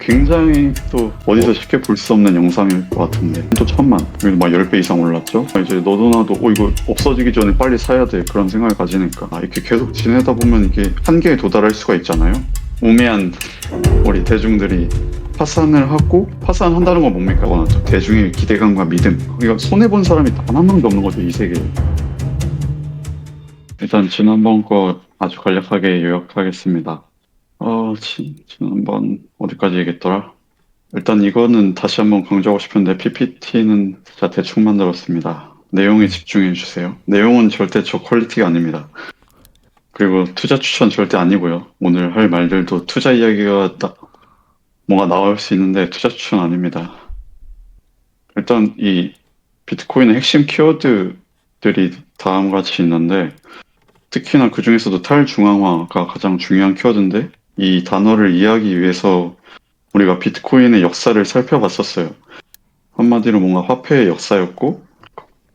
굉장히 또 어디서 쉽게 볼 수 없는 영상일 것 같은데 또 1000만 그리고 막 10배 이상 올랐죠. 이제 너도 나도 이거 없어지기 전에 빨리 사야 돼 그런 생각을 가지니까 이렇게 계속 지내다 보면 이게 한계에 도달할 수가 있잖아요. 우매한 우리 대중들이 파산을 하고 파산한다는 건 뭡니까? 대중의 기대감과 믿음. 이거 손해본 사람이 단 한 명도 없는 거죠, 이 세계에. 일단 지난번 거 아주 간략하게 요약하겠습니다. 지난번 어디까지 얘기했더라? 일단 이거는 다시 한번 강조하고 싶은데 PPT는 진짜 대충 만들었습니다. 내용에 집중해 주세요. 내용은 절대 저 퀄리티가 아닙니다. 그리고 투자 추천 절대 아니고요. 오늘 할 말들도 투자 이야기가 뭔가 나올 수 있는데 투자 추천 아닙니다. 일단 이 비트코인의 핵심 키워드들이 다음과 같이 있는데 특히나 그 중에서도 탈중앙화가 가장 중요한 키워드인데 이 단어를 이해하기 위해서 우리가 비트코인의 역사를 살펴봤었어요. 한마디로 뭔가 화폐의 역사였고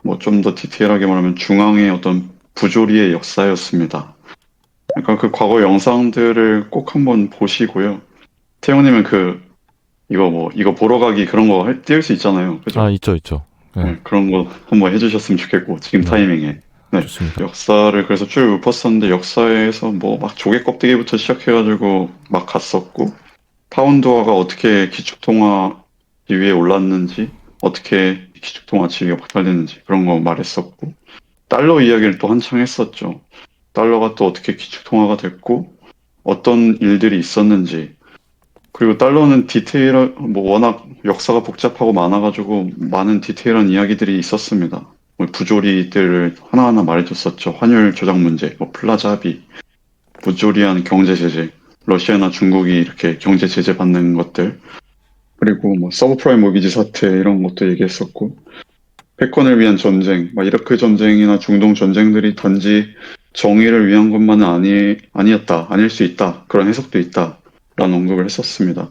뭐 좀 더 디테일하게 말하면 중앙의 어떤 부조리의 역사였습니다. 그러니까 그 과거 영상들을 꼭 한번 보시고요. 태용님은 이거 보러 가기 그런 거 띄울 수 있잖아요. 그죠? 아, 있죠, 있죠. 네, 네, 그런 거 한번 해주셨으면 좋겠고 지금 네, 타이밍에. 네, 좋습니다. 역사를 그래서 쭉 읊었었는데 역사에서 뭐 막 조개 껍데기부터 시작해가지고 막 갔었고 파운드화가 어떻게 기축통화 지위에 올랐는지 어떻게 기축통화 지위가 박탈됐는지 그런 거 말했었고 달러 이야기를 또 한창 했었죠. 달러가 또 어떻게 기축통화가 됐고 어떤 일들이 있었는지 그리고 달러는 뭐 워낙 역사가 복잡하고 많아가지고 많은 디테일한 이야기들이 있었습니다. 뭐 부조리들을 하나하나 말해줬었죠. 환율 조작 문제, 뭐 플라자 합의, 부조리한 경제 제재, 러시아나 중국이 이렇게 경제 제재 받는 것들, 그리고 뭐 서브프라임 모기지 사태 이런 것도 얘기했었고, 패권을 위한 전쟁, 막 이라크 전쟁이나 중동 전쟁들이 단지 정의를 위한 것만은 아니었다, 아닐 수 있다, 그런 해석도 있다, 라는 언급을 했었습니다.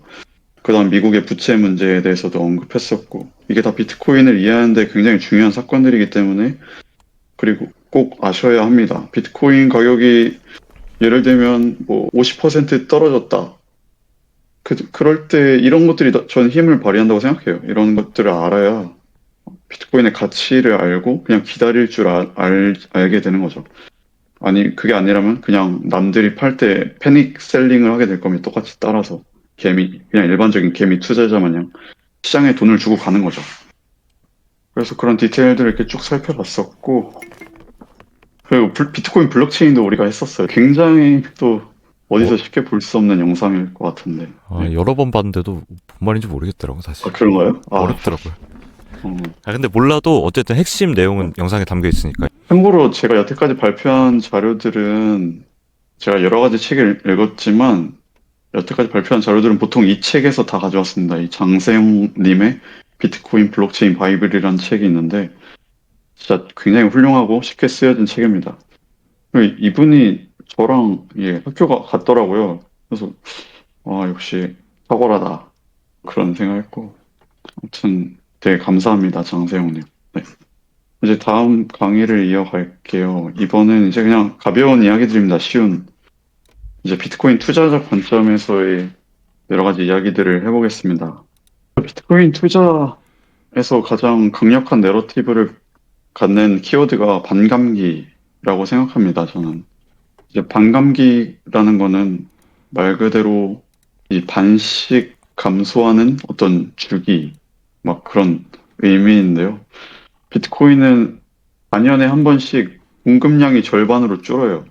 그 다음 미국의 부채 문제에 대해서도 언급했었고, 이게 다 비트코인을 이해하는데 굉장히 중요한 사건들이기 때문에, 그리고 꼭 아셔야 합니다. 비트코인 가격이 예를 들면 뭐 50% 떨어졌다. 그럴 때 이런 것들이 전 힘을 발휘한다고 생각해요. 이런 것들을 알아야 비트코인의 가치를 알고 그냥 기다릴 줄 알게 되는 거죠. 아니, 그게 아니라면 그냥 남들이 팔 때 패닉 셀링을 하게 될 겁니다. 똑같이 따라서. 그냥 일반적인 개미 투자자 마냥 시장에 돈을 주고 가는 거죠. 그래서 그런 디테일들을 이렇게 쭉 살펴봤었고, 그리고 비트코인 블록체인도 우리가 했었어요. 굉장히 또 어, 어디서 쉽게 볼 수 없는 영상일 것 같은데. 네. 여러 번 봤는데도 뭔 말인지 모르겠더라고, 사실. 그런가요? 어렵더라고요. 어. 근데 몰라도 어쨌든 핵심 내용은 영상에 담겨 있으니까. 참고로 제가 여태까지 발표한 자료들은 제가 여러 가지 책을 읽었지만 여태까지 발표한 자료들은 보통 이 책에서 다 가져왔습니다. 이 장세용님의 비트코인 블록체인 바이블이라는 책이 있는데 진짜 굉장히 훌륭하고 쉽게 쓰여진 책입니다. 이분이 저랑 학교가 같더라고요. 그래서 역시 탁월하다 그런 생각했고 아무튼 되게 감사합니다, 장세용님. 네. 이제 다음 강의를 이어갈게요. 이번엔 이제 그냥 가벼운 이야기들입니다. 쉬운. 이제 비트코인 투자자 관점에서의 여러 가지 이야기들을 해보겠습니다. 비트코인 투자에서 가장 강력한 내러티브를 갖는 키워드가 반감기라고 생각합니다, 저는. 이제 반감기라는 거는 말 그대로 이 반씩 감소하는 어떤 주기, 막 그런 의미인데요. 비트코인은 4년에 한 번씩 공급량이 절반으로 줄어요.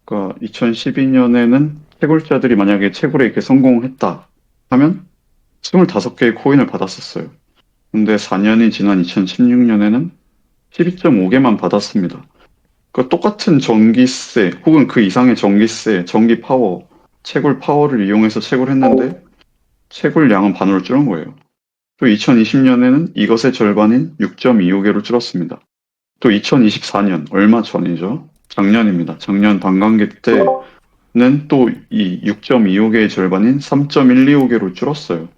그러니까 2012년에는 채굴자들이 만약에 채굴에 이렇게 성공했다 하면 25개의 코인을 받았었어요. 근데 4년이 지난 2016년에는 12.5개만 받았습니다. 그러니까 똑같은 전기세 혹은 그 이상의 전기세, 전기 파워, 채굴 파워를 이용해서 채굴했는데 채굴량은 반으로 줄은 거예요. 또 2020년에는 이것의 절반인 6.25개로 줄었습니다. 또 2024년, 얼마 전이죠. 작년입니다. 작년 반감기 때는 또 이 6.25개의 절반인 3.125개로 줄었어요.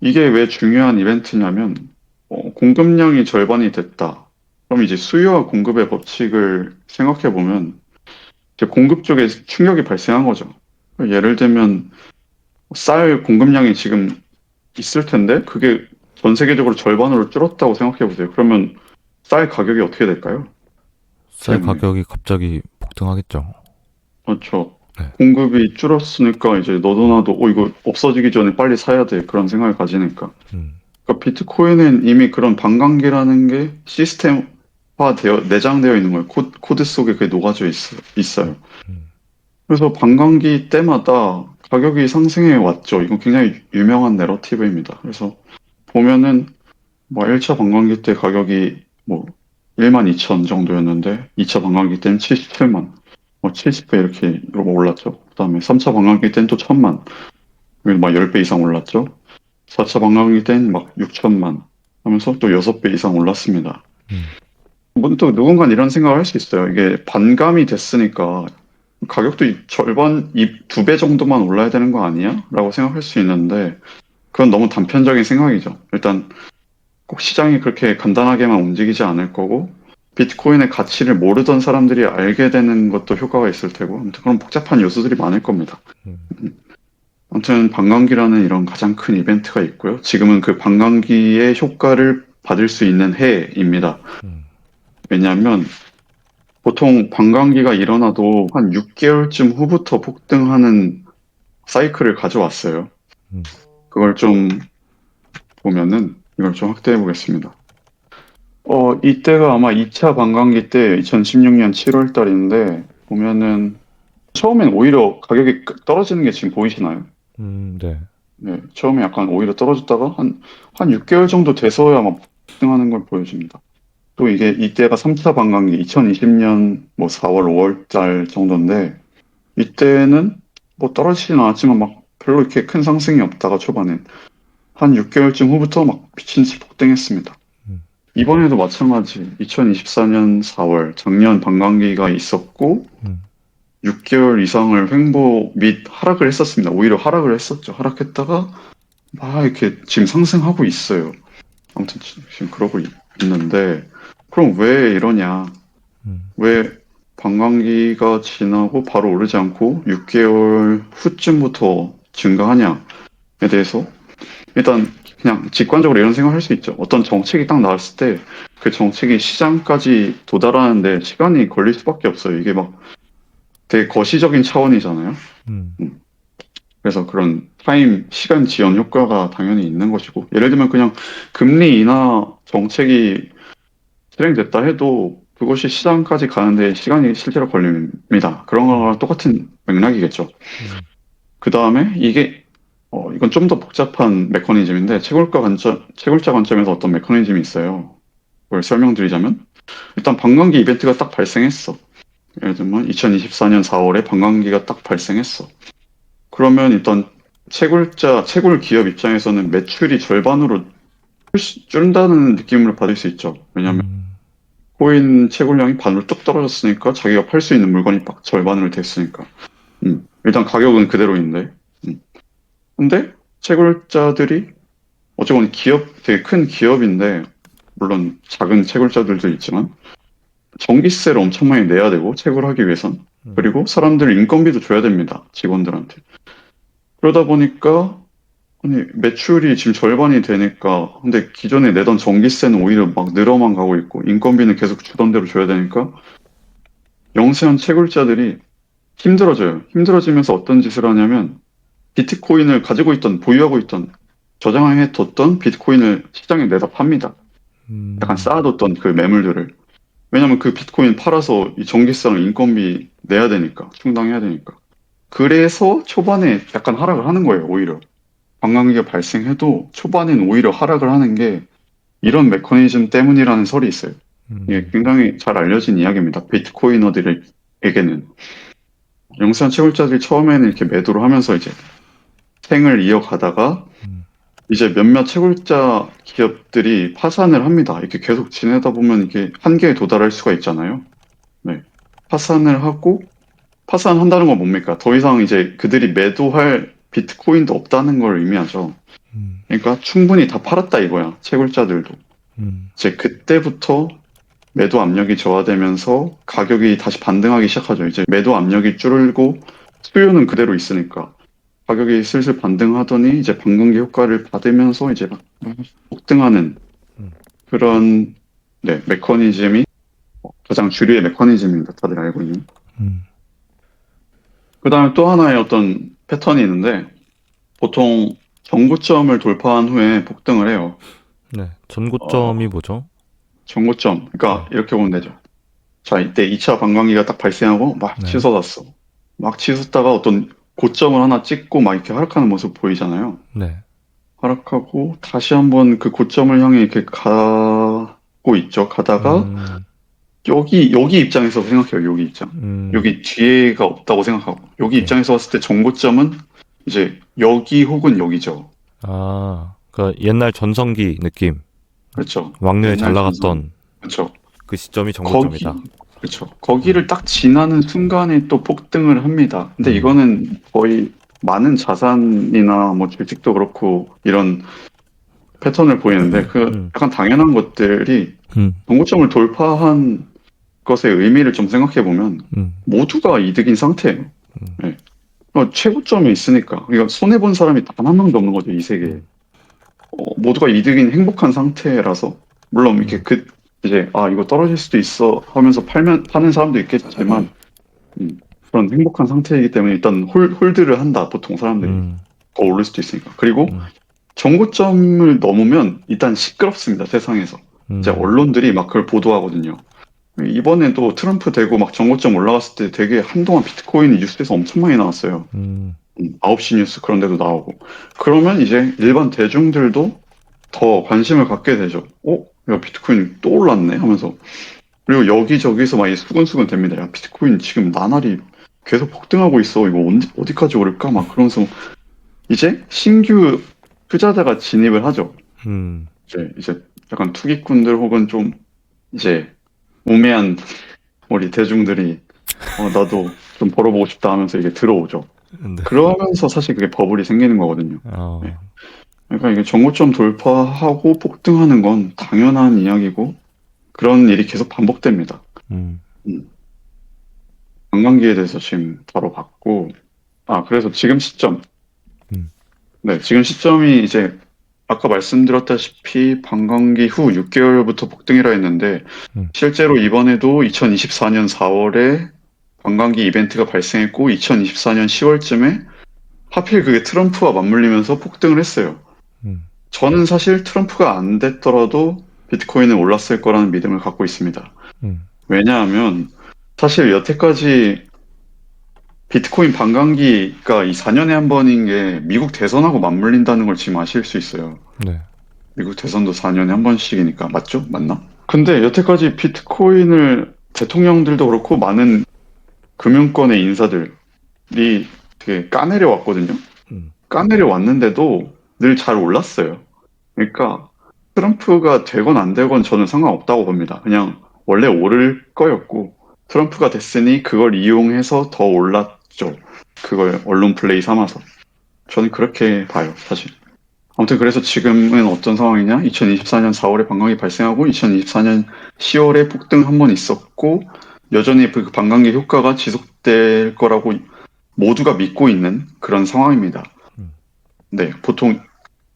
이게 왜 중요한 이벤트냐면, 공급량이 절반이 됐다. 그럼 이제 수요와 공급의 법칙을 생각해 보면, 이제 공급 쪽에 충격이 발생한 거죠. 예를 들면, 쌀 공급량이 지금 있을 텐데 그게 전 세계적으로 절반으로 줄었다고 생각해 보세요. 그러면 쌀 가격이 어떻게 될까요? 쌀 세후에. 가격이 갑자기 폭등하겠죠. 그렇죠. 네. 공급이 줄었으니까 이제 너도 나도 이거 없어지기 전에 빨리 사야 돼 그런 생각을 가지니까. 음, 그러니까 비트코인은 이미 그런 반감기라는 게 시스템화되어 내장되어 있는 거예요. 코드 속에 그게 녹아져 음, 있어요. 음, 그래서 반감기 때마다 가격이 상승해 왔죠. 이건 굉장히 유명한 내러티브입니다. 그래서 보면은 뭐 1차 반감기 때 가격이 뭐 12,000 정도였는데 2차 반감기 때는 77만, 뭐 70배 이렇게 올랐죠. 그다음에 3차 반감기 때는 또 1,000만, 그리고 막 10배 이상 올랐죠. 4차 반감기 때는 막 6천만 하면서 또 6배 이상 올랐습니다. 음, 또 누군가 이런 생각을 할 수 있어요. 이게 반감이 됐으니까 가격도 절반, 이 2배 정도만 올라야 되는 거 아니야? 라고 생각할 수 있는데 그건 너무 단편적인 생각이죠. 일단 꼭 시장이 그렇게 간단하게만 움직이지 않을 거고 비트코인의 가치를 모르던 사람들이 알게 되는 것도 효과가 있을 테고 아무튼 그런 복잡한 요소들이 많을 겁니다. 음, 아무튼 반감기라는 이런 가장 큰 이벤트가 있고요. 지금은 그 반감기의 효과를 받을 수 있는 해입니다. 음, 왜냐하면 보통 반감기가 일어나도 한 6개월쯤 후부터 폭등하는 사이클을 가져왔어요. 음, 그걸 좀 보면은 이걸 좀 확대해 보겠습니다. 이때가 아마 2차 반감기 때 2016년 7월 달인데 보면은 처음엔 오히려 가격이 떨어지는 게 지금 보이시나요? 네. 네, 처음에 약간 오히려 떨어졌다가 한 6개월 정도 돼서야 막 폭등하는 걸 보여줍니다. 또 이게 이때가 3차 반감기 2020년 뭐 4월, 5월 달 정도인데 이때는 뭐 떨어지진 않았지만 막 별로 이렇게 큰 상승이 없다가 초반엔 한 6개월쯤 후부터 막 미친 듯이 폭등했습니다. 음, 이번에도 마찬가지 2024년 4월 작년 반감기가 있었고 음, 6개월 이상을 횡보 및 하락을 했었습니다. 오히려 하락을 했었죠. 하락했다가 막 이렇게 지금 상승하고 있어요. 아무튼 지금 그러고 있는데 그럼 왜 이러냐? 음, 왜 관광기가 지나고 바로 오르지 않고 6개월 후쯤부터 증가하냐에 대해서 일단 그냥 직관적으로 이런 생각을 할 수 있죠. 어떤 정책이 딱 나왔을 때 그 정책이 시장까지 도달하는데 시간이 걸릴 수밖에 없어요. 이게 막 되게 거시적인 차원이잖아요. 음, 음. 그래서 그런 시간 지연 효과가 당연히 있는 것이고 예를 들면 그냥 금리 인하 정책이 실행됐다 해도 그것이 시장까지 가는데 시간이 실제로 걸립니다. 그런 음, 거랑 똑같은 맥락이겠죠. 음, 그 다음에 이건 좀 더 복잡한 메커니즘인데, 채굴자 관점에서 어떤 메커니즘이 있어요. 그걸 설명드리자면, 일단 반감기 이벤트가 딱 발생했어. 예를 들면 2024년 4월에 반감기가 딱 발생했어. 그러면 일단 채굴 기업 입장에서는 매출이 절반으로 줄다는 느낌을 받을 수 있죠. 왜냐하면 음, 코인 채굴량이 반으로 뚝 떨어졌으니까 자기가 팔 수 있는 물건이 딱 절반으로 됐으니까. 일단 가격은 그대로인데. 음. 근데 채굴자들이 어쨌건 되게 큰 기업인데 물론 작은 채굴자들도 있지만 전기세를 엄청 많이 내야 되고 채굴하기 위해선 음, 그리고 사람들 인건비도 줘야 됩니다. 직원들한테. 그러다 보니까 아니 매출이 지금 절반이 되니까 근데 기존에 내던 전기세는 오히려 막 늘어만 가고 있고 인건비는 계속 주던 대로 줘야 되니까 영세한 채굴자들이 힘들어져요. 힘들어지면서 어떤 짓을 하냐면 비트코인을 보유하고 있던, 저장해 뒀던 비트코인을 시장에 내다 팝니다. 약간 음, 쌓아뒀던 그 매물들을. 왜냐면 그 비트코인 팔아서 이 전기세랑 인건비 내야 되니까, 충당해야 되니까. 그래서 초반에 약간 하락을 하는 거예요, 오히려. 관광기가 발생해도 초반엔 오히려 하락을 하는 게 이런 메커니즘 때문이라는 설이 있어요. 이게 음, 굉장히 잘 알려진 이야기입니다. 비트코이너들에게는. 영세한 채굴자들이 처음에는 이렇게 매도를 하면서 이제 생을 이어가다가 음, 이제 몇몇 채굴자 기업들이 파산을 합니다. 이렇게 계속 지내다 보면 이게 한계에 도달할 수가 있잖아요. 네. 파산을 하고, 파산한다는 건 뭡니까? 더 이상 이제 그들이 매도할 비트코인도 없다는 걸 의미하죠. 음, 그러니까 충분히 다 팔았다 이거야. 채굴자들도. 음, 이제 그때부터 매도 압력이 저하되면서 가격이 다시 반등하기 시작하죠. 이제 매도 압력이 줄고 수요는 그대로 있으니까. 가격이 슬슬 반등하더니 이제 반감기 효과를 받으면서 이제 막 폭등하는 음. 그런 네, 메커니즘이 가장 주류의 메커니즘입니다. 다들 알고 있는. 음. 그다음에 또 하나의 어떤 패턴이 있는데 보통 전고점을 돌파한 후에 폭등을 해요. 네. 어, 전고점이 뭐죠? 전고점. 그러니까 네. 이렇게 보면 되죠. 자, 이때 2차 반감기가 딱 발생하고 막 네. 치솟았어. 막 치솟다가 어떤 고점을 하나 찍고 막 이렇게 하락하는 모습 보이잖아요. 네. 하락하고 다시 한번 그 고점을 향해 이렇게 가고 있죠. 가다가 음. 여기 입장에서 생각해요. 여기 입장. 음. 여기 뒤에가 없다고 생각하고 여기 네. 입장에서 봤을 때 정고점은 이제 여기 혹은 여기죠. 아, 그 옛날 전성기 느낌. 그렇죠. 왕년에 잘 옛날 전선. 나갔던 그렇죠. 그 시점이 전고점이다. 거기 그렇죠. 음. 거기를 딱 지나는 순간에 또 폭등을 합니다. 근데 음. 이거는 거의 많은 자산이나 뭐 주식도 그렇고 이런 패턴을 보이는데 그 음. 약간 당연한 것들이 음. 정고점을 돌파한 것의 의미를 좀 생각해 보면 음. 모두가 이득인 상태예요. 음. 네. 최고점이 있으니까 이거 손해 본 사람이 단 한 명도 없는 거죠 이 세계에. 음. 모두가 이득인 행복한 상태라서 물론 이렇게 음. 이제 이거 떨어질 수도 있어 하면서 파는 사람도 있겠지만 그런 행복한 상태이기 때문에 일단 홀드를 한다 보통 사람들이 음. 더 오를 수도 있으니까. 그리고 음. 정고점을 넘으면 일단 시끄럽습니다 세상에서. 이제 음. 언론들이 막 그걸 보도하거든요. 이번에도 트럼프 되고 막 정고점 올라갔을 때 되게 한동안 비트코인이 뉴스에서 엄청 많이 나왔어요. 음. 9시 뉴스 그런 데도 나오고. 그러면 이제 일반 대중들도 더 관심을 갖게 되죠. 야, 비트코인 또 올랐네 하면서. 그리고 여기저기서 막 수근수근 됩니다. 야, 비트코인 지금 나날이 계속 폭등하고 있어. 이거 어디까지 오를까? 막 그러면서 이제 신규 투자자가 진입을 하죠. 음. 이제 약간 투기꾼들 혹은 좀 이제 우매한 우리 대중들이 나도 좀 벌어보고 싶다 하면서 이게 들어오죠. 네. 그러면서 사실 그게 버블이 생기는 거거든요. 네. 어. 그러니까 이게 정고점 돌파하고 폭등하는 건 당연한 이야기고 그런 일이 계속 반복됩니다. 음. 음. 관광기에 대해서 지금 다뤄봤고, 그래서 지금 시점. 음. 네, 지금 시점이 이제 아까 말씀드렸다시피 관광기 후 6개월부터 폭등이라 했는데 음. 실제로 이번에도 2024년 4월에 관광기 이벤트가 발생했고 2024년 10월쯤에 하필 그게 트럼프와 맞물리면서 폭등을 했어요. 음. 저는 사실 트럼프가 안 됐더라도 비트코인은 올랐을 거라는 믿음을 갖고 있습니다. 음. 왜냐하면 사실 여태까지 비트코인 반감기가 이 4년에 한 번인 게 미국 대선하고 맞물린다는 걸 지금 아실 수 있어요. 네. 미국 대선도 4년에 한 번씩이니까 맞죠? 맞나? 근데 여태까지 비트코인을 대통령들도 그렇고 많은 금융권의 인사들이 되게 까내려 왔거든요. 음. 까내려 왔는데도 늘 잘 올랐어요. 그러니까 트럼프가 되건 안 되건 저는 상관없다고 봅니다. 그냥 원래 오를 거였고 트럼프가 됐으니 그걸 이용해서 더 올랐죠. 그걸 언론 플레이 삼아서. 저는 그렇게 봐요, 사실. 아무튼 그래서 지금은 어떤 상황이냐? 2024년 4월에 반감기 발생하고 2024년 10월에 폭등 한 번 있었고 여전히 그 반감기 효과가 지속될 거라고 모두가 믿고 있는 그런 상황입니다. 음. 네, 보통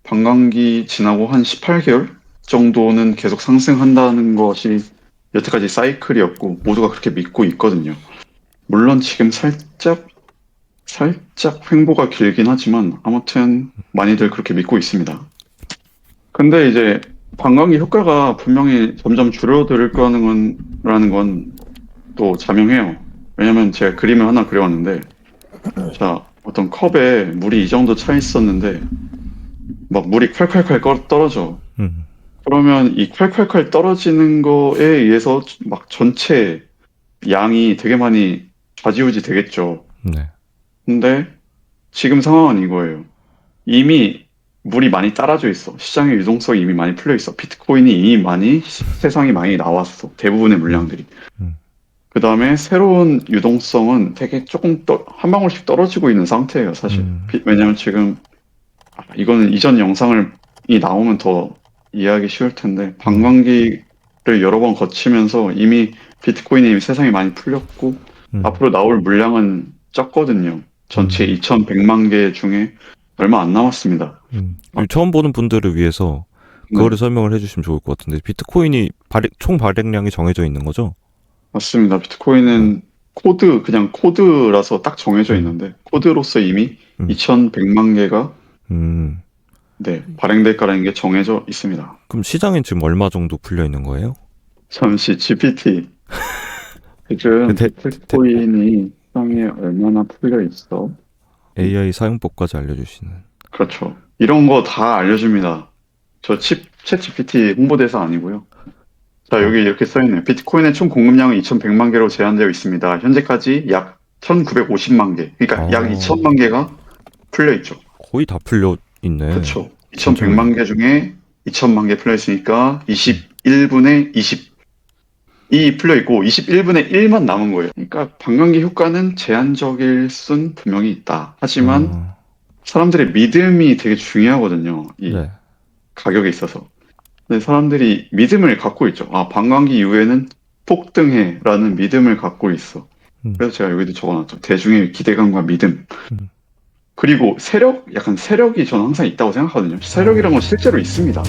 반감기 지나고 한 18개월 정도는 계속 상승한다는 것이 여태까지 사이클이었고 모두가 그렇게 믿고 있거든요. 물론 지금 살짝 횡보가 길긴 하지만 아무튼 많이들 그렇게 믿고 있습니다. 근데 이제 관광기 효과가 분명히 점점 줄어들 거라는 건 또 자명해요. 왜냐면 제가 그림을 하나 그려왔는데, 자, 어떤 컵에 물이 이 정도 차 있었는데, 막 물이 콸콸콸 떨어져. 음. 그러면 이 콸콸콸 떨어지는 거에 의해서 막 전체 양이 되게 많이 좌지우지 되겠죠. 네. 근데 지금 상황은 이거예요. 이미 물이 많이 따라져 있어. 시장의 유동성이 이미 많이 풀려 있어. 비트코인이 이미 많이 세상에 많이 나왔어. 대부분의 음. 물량들이. 음. 그 다음에 새로운 유동성은 되게 조금 한 방울씩 떨어지고 있는 상태예요, 사실. 음. 왜냐면 지금 이거는 이전 영상을 이 나오면 더 이해하기 쉬울 텐데 네. 반감기를 여러 번 거치면서 이미 비트코인이 이미 세상에 많이 풀렸고 음. 앞으로 나올 물량은 적거든요. 전체 2,100만 개 중에 얼마 안 남았습니다. 처음 보는 분들을 위해서 네, 그거를 설명을 해주시면 좋을 것 같은데, 비트코인이 총 발행량이 정해져 있는 거죠? 맞습니다. 네. 비트코인은 그냥 코드라서 딱 정해져 음, 있는데, 코드로서 이미 음, 2,100만 개가 음. 네, 발행될 거라는 게 정해져 있습니다. 그럼 시장엔 지금 얼마 정도 풀려 있는 거예요? 잠시 GPT. 요즘 대, 대, 비트코인이 시장에 얼마나 풀려 있어? AI 사용법까지 알려주시는. 그렇죠. 이런 거 다 알려줍니다. 챗 GPT 홍보대사 아니고요. 자, 어, 여기 이렇게 써있네요. 비트코인의 총 공급량은 2,100만 개로 제한되어 있습니다. 현재까지 약 1,950만 개. 그러니까 약 어, 2,000만 개가 풀려 있죠. 거의 다 풀려 있네. 그렇죠. 진짜 2,100만 개 중에 2,000만 개 풀려 있으니까 음. 21분의 20이 풀려 있고 21분의 1만 남은 거예요. 그러니까 반감기 효과는 제한적일 순 분명히 있다. 하지만 어, 사람들의 믿음이 되게 중요하거든요. 이 네. 가격에 있어서. 근데 사람들이 믿음을 갖고 있죠. 아, 반감기 이후에는 폭등해라는 믿음을 갖고 있어. 음, 그래서 제가 여기도 적어놨죠. 대중의 기대감과 믿음. 음. 그리고 약간 세력이 저는 항상 있다고 생각하거든요. 세력이란 건 어, 실제로 있습니다.